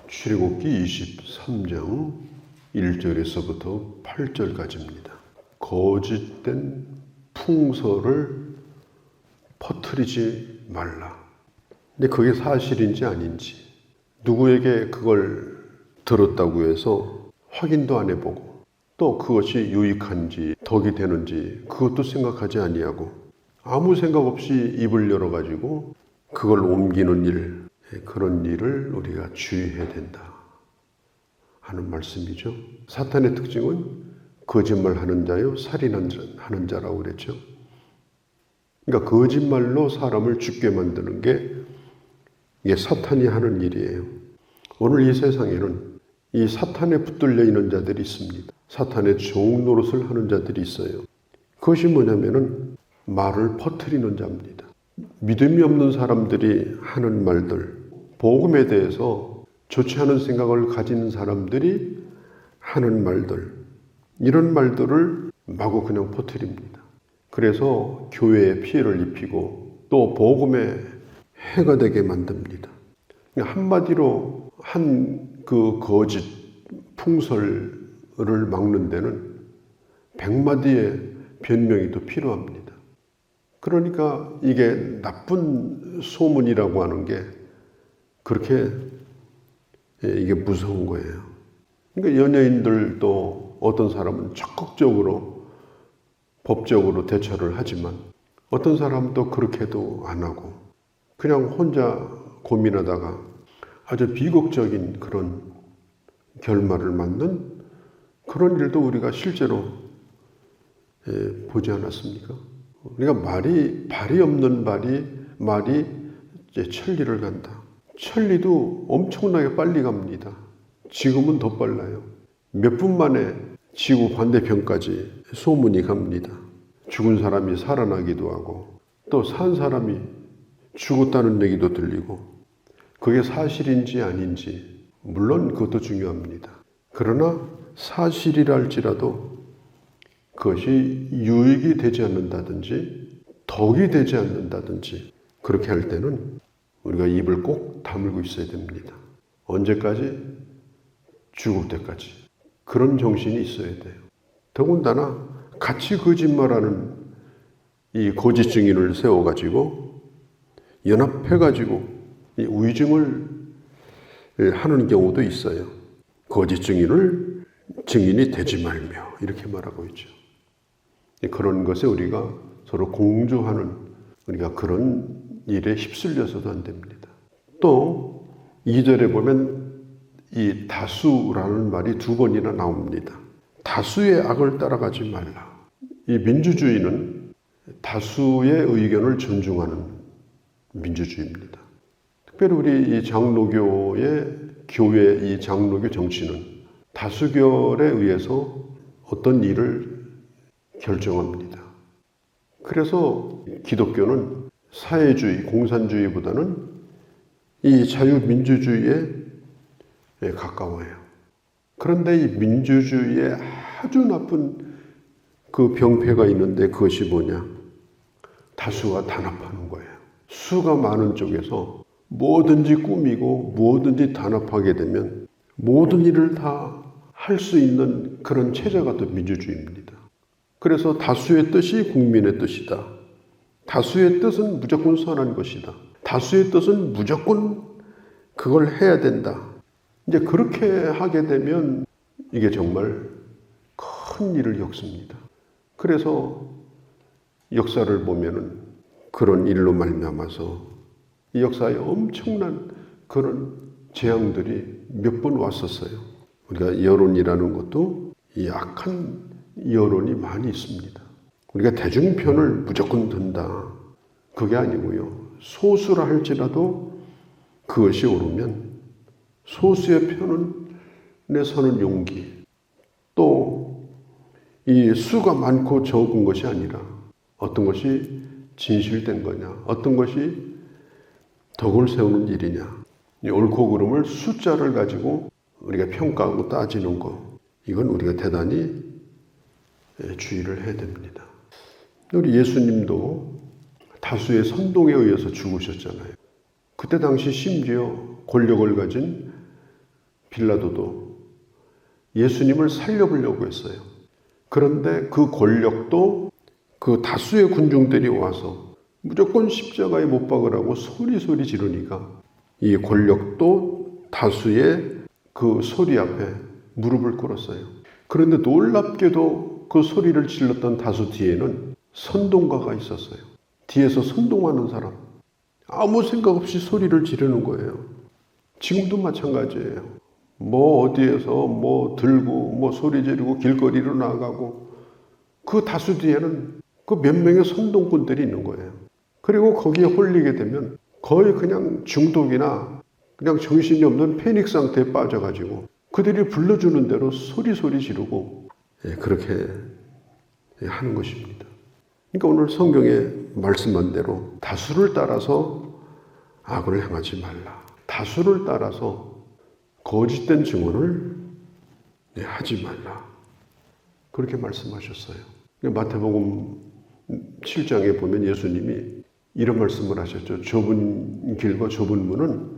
출애굽기 23장 1절에서부터 8절까지입니다. 거짓된 풍설을 퍼뜨리지 말라. 근데 그게 사실인지 아닌지, 누구에게 그걸 들었다고 해서 확인도 안 해보고, 또 그것이 유익한지 덕이 되는지 그것도 생각하지 아니하고, 아무 생각 없이 입을 열어가지고 그걸 옮기는 일, 그런 일을 우리가 주의해야 된다 하는 말씀이죠. 사탄의 특징은 거짓말하는 자요, 살인하는 자라고 그랬죠. 그러니까 거짓말로 사람을 죽게 만드는 게 이게 사탄이 하는 일이에요. 오늘 이 세상에는 이 사탄에 붙들려 있는 자들이 있습니다. 사탄의 종 노릇을 하는 자들이 있어요. 그것이 뭐냐면은 말을 퍼뜨리는 자입니다. 믿음이 없는 사람들이 하는 말들, 복음에 대해서 좋지 않은 생각을 가진 사람들이 하는 말들, 이런 말들을 마구 그냥 퍼뜨립니다. 그래서 교회에 피해를 입히고 또 복음에 해가 되게 만듭니다. 한마디로 한 그 거짓 풍설을 막는 데는 100마디의 변명이 또 필요합니다. 그러니까 이게 나쁜 소문이라고 하는 게 그렇게 이게 무서운 거예요. 그러니까 연예인들도 어떤 사람은 적극적으로 법적으로 대처를 하지만 어떤 사람은 또 그렇게도 안 하고 그냥 혼자 고민하다가 아주 비극적인 그런 결말을 맞는 그런 일도 우리가 실제로 보지 않았습니까? 그러니까 발이 없는 말이 이제 천리를 간다. 천리도 엄청나게 빨리 갑니다. 지금은 더 빨라요. 몇 분 만에 지구 반대편까지 소문이 갑니다. 죽은 사람이 살아나기도 하고 또 산 사람이 죽었다는 얘기도 들리고, 그게 사실인지 아닌지 물론 그것도 중요합니다. 그러나 사실이랄지라도 그것이 유익이 되지 않는다든지 덕이 되지 않는다든지 그렇게 할 때는 우리가 입을 꼭 다물고 있어야 됩니다. 언제까지? 죽을 때까지. 그런 정신이 있어야 돼요. 더군다나 같이 거짓말하는 이 거짓 증인을 세워가지고 연합해가지고 이 위증을 하는 경우도 있어요. 거짓 증인이 되지 말며 이렇게 말하고 있죠. 그런 것에 우리가 서로 공조하는, 우리가 그런 일에 휩쓸려서도 안 됩니다. 또 2절에 보면 이 다수라는 말이 2번이나 나옵니다. 다수의 악을 따라가지 말라. 이 민주주의는 다수의 의견을 존중하는 민주주의입니다. 특별히 우리 이 장로교의 교회, 이 장로교 정치는 다수결에 의해서 어떤 일을 결정합니다. 그래서 기독교는 사회주의, 공산주의보다는 이 자유민주주의에 가까워요. 그런데 이 민주주의에 아주 나쁜 그 병폐가 있는데 그것이 뭐냐? 다수가 단합하는 거예요. 수가 많은 쪽에서 뭐든지 꾸미고 뭐든지 단합하게 되면 모든 일을 다 할 수 있는 그런 체제가 또 민주주의입니다. 그래서 다수의 뜻이 국민의 뜻이다. 다수의 뜻은 무조건 선한 것이다. 다수의 뜻은 무조건 그걸 해야 된다. 이제 그렇게 하게 되면 이게 정말 큰 일을 겪습니다. 그래서 역사를 보면은 그런 일로 말미암아서 이 역사에 엄청난 그런 재앙들이 몇 번 왔었어요. 우리가 여론이라는 것도 이 악한 여론이 많이 있습니다. 우리가 대중편을 무조건 든다. 그게 아니고요. 소수라 할지라도 그것이 옳으면 소수의 편에 서는 용기, 또 이 수가 많고 적은 것이 아니라 어떤 것이 진실된 거냐, 어떤 것이 덕을 세우는 일이냐, 이 옳고 그름을 숫자를 가지고 우리가 평가하고 따지는 거, 이건 우리가 대단히 주의를 해야 됩니다. 우리 예수님도 다수의 선동에 의해서 죽으셨잖아요. 그때 당시 심지어 권력을 가진 빌라도도 예수님을 살려보려고 했어요. 그런데 그 권력도 그 다수의 군중들이 와서 무조건 십자가에 못 박으라고 소리 지르니까 이 권력도 다수의 그 소리 앞에 무릎을 꿇었어요. 그런데 놀랍게도 그 소리를 질렀던 다수 뒤에는 선동가가 있었어요. 뒤에서 선동하는 사람. 아무 생각 없이 소리를 지르는 거예요. 지금도 마찬가지예요. 뭐 어디에서 뭐 들고 뭐 소리 지르고 길거리로 나가고 그 다수 뒤에는 그 몇 명의 선동꾼들이 있는 거예요. 그리고 거기에 홀리게 되면 거의 그냥 중독이나 그냥 정신이 없는 패닉 상태에 빠져가지고 그들이 불러주는 대로 소리 지르고 그렇게 하는 것입니다. 그러니까 오늘 성경에 말씀한 대로 다수를 따라서 악을 행하지 말라. 다수를 따라서 거짓된 증언을 하지 말라. 그렇게 말씀하셨어요. 마태복음 7장에 보면 예수님이 이런 말씀을 하셨죠. 좁은 길과 좁은 문은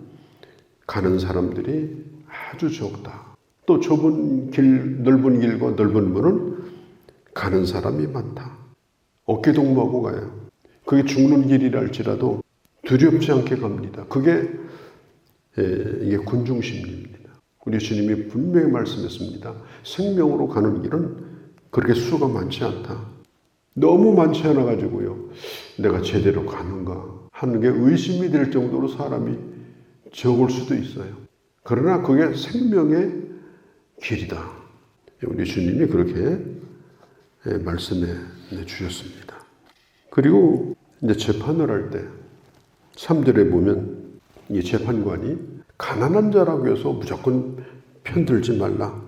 가는 사람들이 아주 적다. 또 좁은 길, 넓은 길과 넓은 문은 가는 사람이 많다. 어깨동무하고 가요. 그게 죽는 길이라 할지라도 두렵지 않게 갑니다. 그게 이게 군중심리입니다. 우리 주님이 분명히 말씀했습니다. 생명으로 가는 길은 그렇게 수가 많지 않다. 너무 많지 않아 가지고요. 내가 제대로 가는가 하는 게 의심이 될 정도로 사람이 적을 수도 있어요. 그러나 그게 생명의 길이다. 우리 주님이 그렇게 말씀해 주셨습니다. 그리고 이제 재판을 할 때 3절에 보면 이 재판관이 가난한 자라고 해서 무조건 편들지 말라.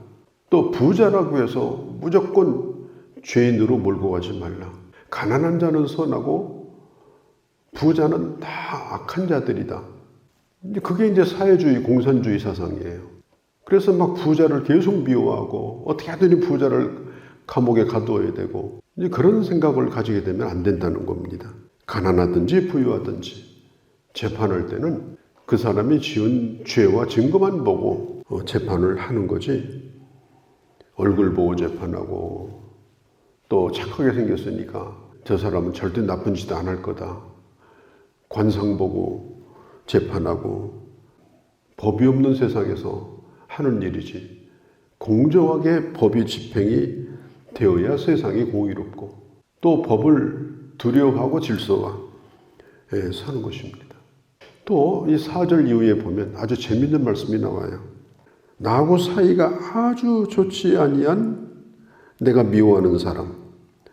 또 부자라고 해서 무조건 죄인으로 몰고 가지 말라. 가난한 자는 선하고 부자는 다 악한 자들이다. 그게 이제 사회주의, 공산주의 사상이에요. 그래서 막 부자를 계속 미워하고 어떻게 하든 부자를 감옥에 가두어야 되고 이제 그런 생각을 가지게 되면 안 된다는 겁니다. 가난하든지 부유하든지 재판할 때는 그 사람이 지은 죄와 증거만 보고 재판을 하는 거지 얼굴 보고 재판하고 또 착하게 생겼으니까 저 사람은 절대 나쁜 짓 안 할 거다. 관상 보고 재판하고 법이 없는 세상에서 하는 일이지. 공정하게 법이 집행이 되어야 세상이 공의롭고 또 법을 두려워하고 질서와 사는 것입니다. 또 이 4절 이후에 보면 아주 재밌는 말씀이 나와요. 나하고 사이가 아주 좋지 아니한 내가 미워하는 사람.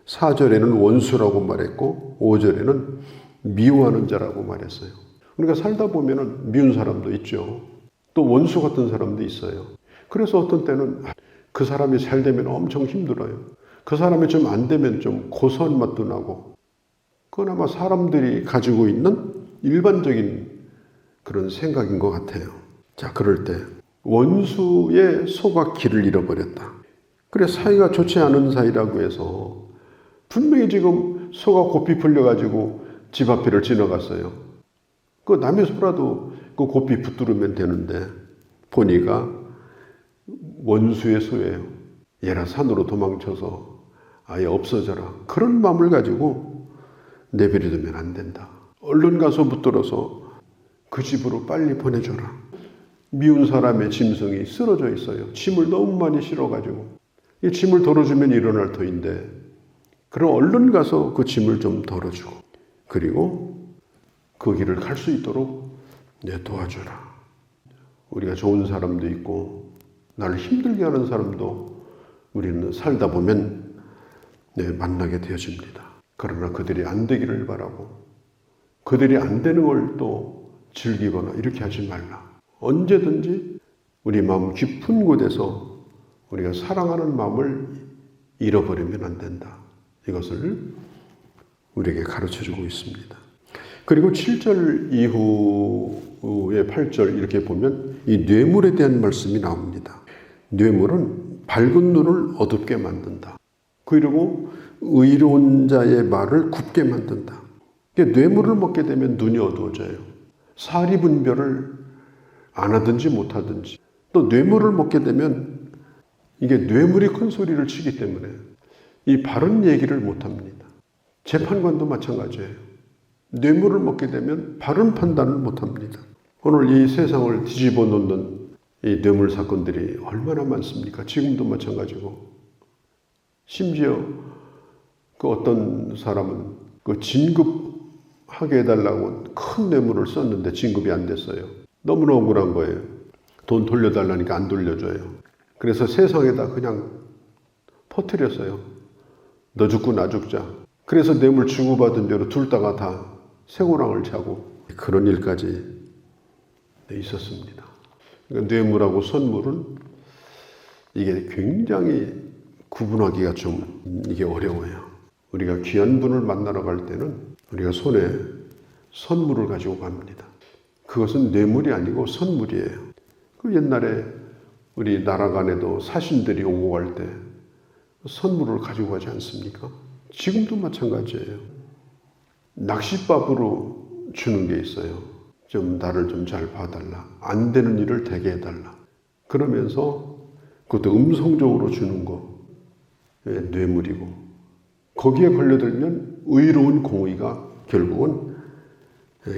4절에는 원수라고 말했고 5절에는 미워하는 자라고 말했어요. 그러니까 살다 보면은 미운 사람도 있죠. 또 원수 같은 사람도 있어요. 그래서 어떤 때는 그 사람이 잘 되면 엄청 힘들어요. 그 사람이 좀 안 되면 좀 고소한 맛도 나고. 그건 아마 사람들이 가지고 있는 일반적인 그런 생각인 것 같아요. 자, 그럴 때 원수의 소가 길을 잃어버렸다. 그래 사이가 좋지 않은 사이라고 해서 분명히 지금 소가 고삐 풀려가지고 집 앞에를 지나갔어요. 그 남의 소라도 그 고삐 붙들으면 되는데 보니까 원수의 소예요. 얘라 산으로 도망쳐서 아예 없어져라. 그런 마음을 가지고 내버려두면 안 된다. 얼른 가서 붙들어서 그 집으로 빨리 보내줘라. 미운 사람의 짐승이 쓰러져 있어요. 짐을 너무 많이 실어가지고 이 짐을 덜어주면 일어날 터인데 그럼 얼른 가서 그 짐을 좀 덜어주고 그리고 그 길을 갈 수 있도록 도와줘라. 우리가 좋은 사람도 있고 나를 힘들게 하는 사람도 우리는 살다 보면 만나게 되어집니다. 그러나 그들이 안 되기를 바라고 그들이 안 되는 걸 또 즐기거나 이렇게 하지 말라. 언제든지 우리 마음 깊은 곳에서 우리가 사랑하는 마음을 잃어버리면 안 된다. 이것을 우리에게 가르쳐주고 있습니다. 그리고 7절 이후의 8절 이렇게 보면 이 뇌물에 대한 말씀이 나옵니다. 뇌물은 밝은 눈을 어둡게 만든다. 그리고 의로운 자의 말을 굽게 만든다. 뇌물을 먹게 되면 눈이 어두워져요. 사리 분별을 안 하든지 못 하든지 또 뇌물을 먹게 되면 이게 뇌물이 큰 소리를 치기 때문에 이 바른 얘기를 못합니다. 재판관도 마찬가지예요. 뇌물을 먹게 되면 바른 판단을 못합니다. 오늘 이 세상을 뒤집어 놓는 이 뇌물 사건들이 얼마나 많습니까? 지금도 마찬가지고. 심지어 그 어떤 사람은 그 진급하게 해달라고 큰 뇌물을 썼는데 진급이 안 됐어요. 너무나 억울한 거예요. 돈 돌려달라니까 안 돌려줘요. 그래서 세상에다 그냥 퍼뜨렸어요. 너 죽고 나 죽자. 그래서 뇌물 주고받은 대로 둘 다가 다 쇠고랑을 차고 그런 일까지 있었습니다. 그러니까 뇌물하고 선물은 이게 굉장히 구분하기가 좀 이게 어려워요. 우리가 귀한 분을 만나러 갈 때는 우리가 손에 선물을 가지고 갑니다. 그것은 뇌물이 아니고 선물이에요. 그 옛날에 우리 나라 간에도 사신들이 오고 갈 때 선물을 가지고 가지 않습니까? 지금도 마찬가지예요. 낚싯밥으로 주는 게 있어요. 좀 나를 좀 잘 봐달라. 안 되는 일을 되게 해달라. 그러면서 그것도 음성적으로 주는 거 뇌물이고 거기에 걸려들면 의로운 공의가 결국은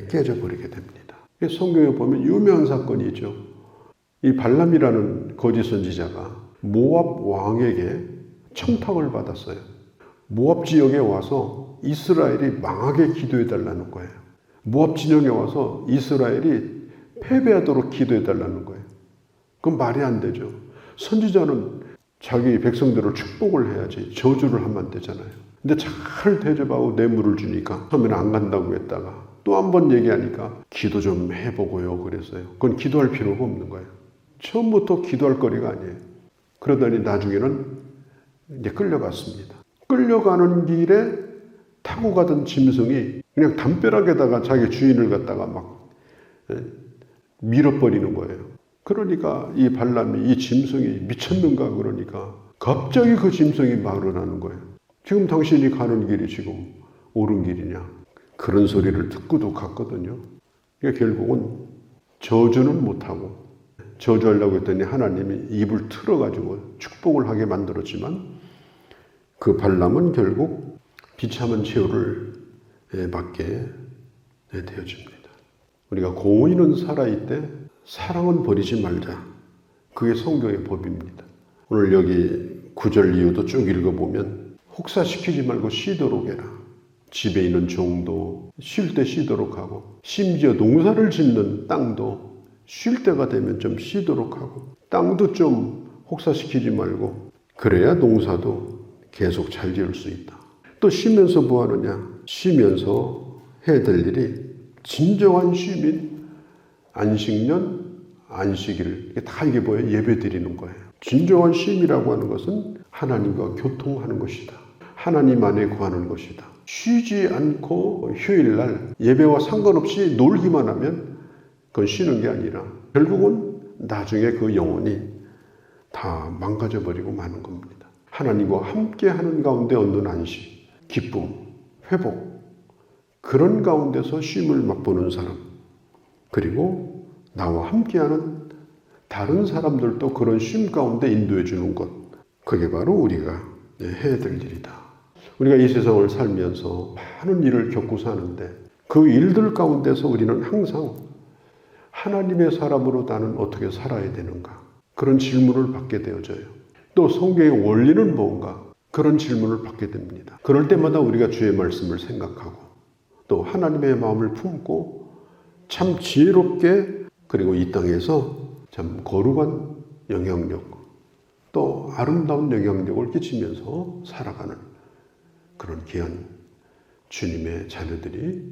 깨져버리게 됩니다. 성경에 보면 유명한 사건이 있죠. 이 발람이라는 거짓 선지자가 모압 왕에게 청탁을 받았어요. 모압 지역에 와서 이스라엘이 망하게 기도해달라는 거예요. 모압 진영에 와서 이스라엘이 패배하도록 기도해달라는 거예요. 그건 말이 안 되죠. 선지자는 자기 백성들을 축복을 해야지 저주를 하면 안 되잖아요. 근데 잘 대접하고 뇌물을 주니까 처음에는 안 간다고 했다가 또 한 번 얘기하니까 기도 좀 해보고요 그랬어요. 그건 기도할 필요가 없는 거예요. 처음부터 기도할 거리가 아니에요. 그러더니 나중에는 이제 끌려갔습니다. 끌려가는 길에 타고 가던 짐승이 그냥 담벼락에다가 자기 주인을 갖다가 막 밀어버리는 거예요. 그러니까 이 발람이 이 짐승이 미쳤는가 그러니까 갑자기 그 짐승이 말을 하는 거예요. 지금 당신이 가는 길이 지금 옳은 길이냐. 그런 소리를 듣고도 갔거든요. 그러니까 결국은 저주는 못하고 저주하려고 했더니 하나님이 입을 틀어가지고 축복을 하게 만들었지만 그 발람은 결국 비참한 최후를 받게 되어집니다. 우리가 공의는 살아있되 사랑은 버리지 말자. 그게 성경의 법입니다. 오늘 여기 9절 이후도 쭉 읽어보면 혹사시키지 말고 쉬도록 해라. 집에 있는 종도 쉴 때 쉬도록 하고 심지어 농사를 짓는 땅도 쉴 때가 되면 좀 쉬도록 하고 땅도 좀 혹사시키지 말고 그래야 농사도 계속 잘 지을 수 있다. 또 쉬면서 뭐 하느냐? 쉬면서 해야 될 일이 진정한 쉼인 안식년, 안식일 이게 다 이게 뭐예요? 예배 드리는 거예요. 진정한 쉼이라고 하는 것은 하나님과 교통하는 것이다. 하나님 안에 거하는 것이다. 쉬지 않고 휴일날 예배와 상관없이 놀기만 하면 그건 쉬는 게 아니라 결국은 나중에 그 영혼이 다 망가져버리고 마는 겁니다. 하나님과 함께 하는 가운데 얻는 안식, 기쁨, 회복 그런 가운데서 쉼을 맛보는 사람 그리고 나와 함께하는 다른 사람들도 그런 쉼 가운데 인도해 주는 것 그게 바로 우리가 해야 될 일이다. 우리가 이 세상을 살면서 많은 일을 겪고 사는데 그 일들 가운데서 우리는 항상 하나님의 사람으로 나는 어떻게 살아야 되는가 그런 질문을 받게 되어져요. 또 성경의 원리는 뭔가 그런 질문을 받게 됩니다. 그럴 때마다 우리가 주의 말씀을 생각하고 또 하나님의 마음을 품고 참 지혜롭게 그리고 이 땅에서 참 거룩한 영향력 또 아름다운 영향력을 끼치면서 살아가는 그런 귀한 주님의 자녀들이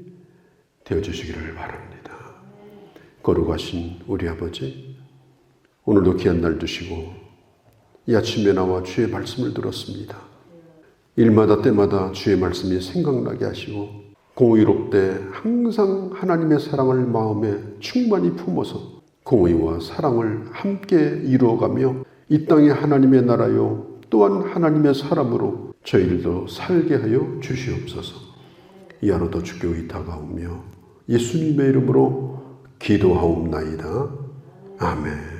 되어주시기를 바랍니다. 거룩하신 우리 아버지 오늘도 귀한 날 주시고 이 아침에 나와 주의 말씀을 들었습니다. 일마다 때마다 주의 말씀이 생각나게 하시고 공의롭되 항상 하나님의 사랑을 마음에 충만히 품어서 공의와 사랑을 함께 이루어가며 이 땅에 하나님의 나라요 또한 하나님의 사람으로 저희들도 살게 하여 주시옵소서. 이 하루도 주께 의탁하오며 예수님의 이름으로 기도하옵나이다. 아멘.